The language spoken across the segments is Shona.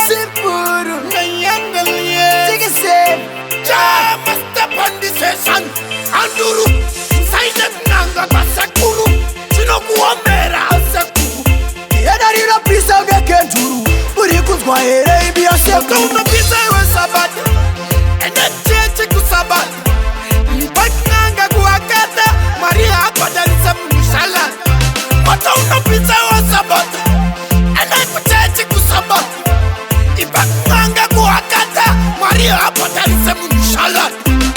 Simpuru Ticksen Jahmaster pandiseshan Anduru Saide nanga basekuru Chinokuomera sekuru Yedari Unopisa ugekenturu Uri kuzwa here ibi ya sekuru Unopisa iwe sabata Ene cheche kusabata Nipakanga kuakata Maria apadanisa mnishala Moto Unopisa iwe sabata Ene kucheche kusabata Ipakanga kuakata Maria apadanisa mnishala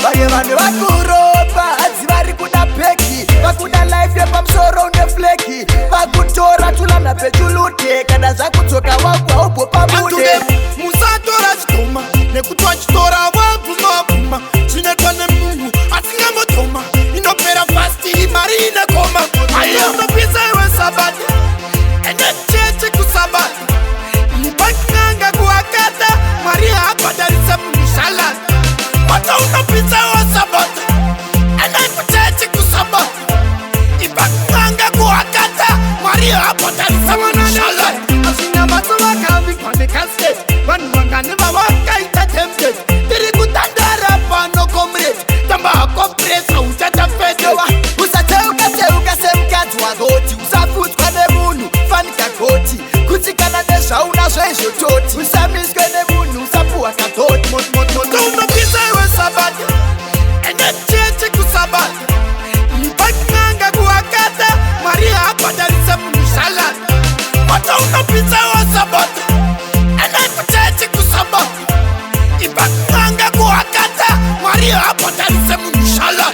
Baye vane vakuropa Adzivari kuda peki Vakuda life yepa msoro une fleki Vakutora tulana pechulute Kada za kutoka wakwa upo pamude Musatora chitoma Nekutwa chitora wapu mapuma Chinetwa ne mungu Atinga motoma Inopera fasti Mari inekoma Aye Unopisa iwe sabata Ene cheche kusabata Nipakanga kuakata Maria apadanisa mnishala Moto Unopisa iwe sabata Ene kucheche kusabata Ipakanga kuakata Maria apadanisa mnishala Asinyamazo wakambi kwa nekaste Wanu wangane wawaka itatemte Tiri kutandara pano komre Tamba hako presa ujata fedewa Usateuka semkati wa goti Usafut kwa nemunu fanika goti Kutikana nesha unazwezo toti Usamiskwe nemunu usapuwa katoti Moto Unopisa iwe sabata Ene cheche kusabata Nipakanga kuakata Maria apadanisa mnishala Moto Unopisa iwe sabata Ene kucheche kusabata Ipakanga kuakata Maria apadanisa mnishala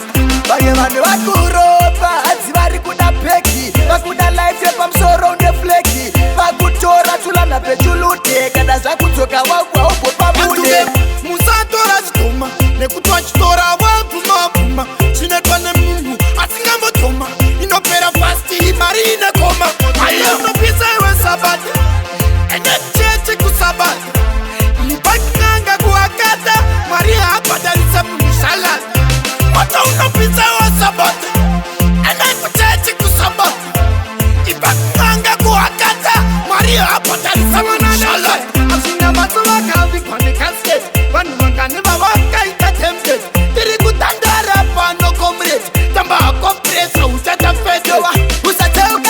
Baye vane vakuropa Adzivari kuda peki Vakuda life yepa msoro une fleki Vakutora tulana pechulute Kada za kutoka wakwa upo pamude Musatora chitoma Nekutwa chitora wapu mapuma Chinetwa ne mungu Atinga motoma Inopera fasti Mari inekoma Aye Unopisa iwe sabata Ene cheche kusabata Nipakanga kuakata Maria apadanisa mnishala Moto Unopisa iwe sabata Ene kucheche kusabata Ipakanga kuakata Maria apadanisa mnishala Asinyamazo wakambi kwa nekaste Wanu wangane wawaka itatemte Tiri kutandara pano komre Tamba hako presa ujata fedewa Usateuka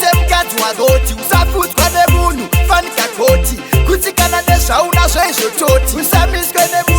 semkati wa goti Usafut kwa nemunu fanika goti Kutikana nesha unazwezo toti Usamiskwe nemunu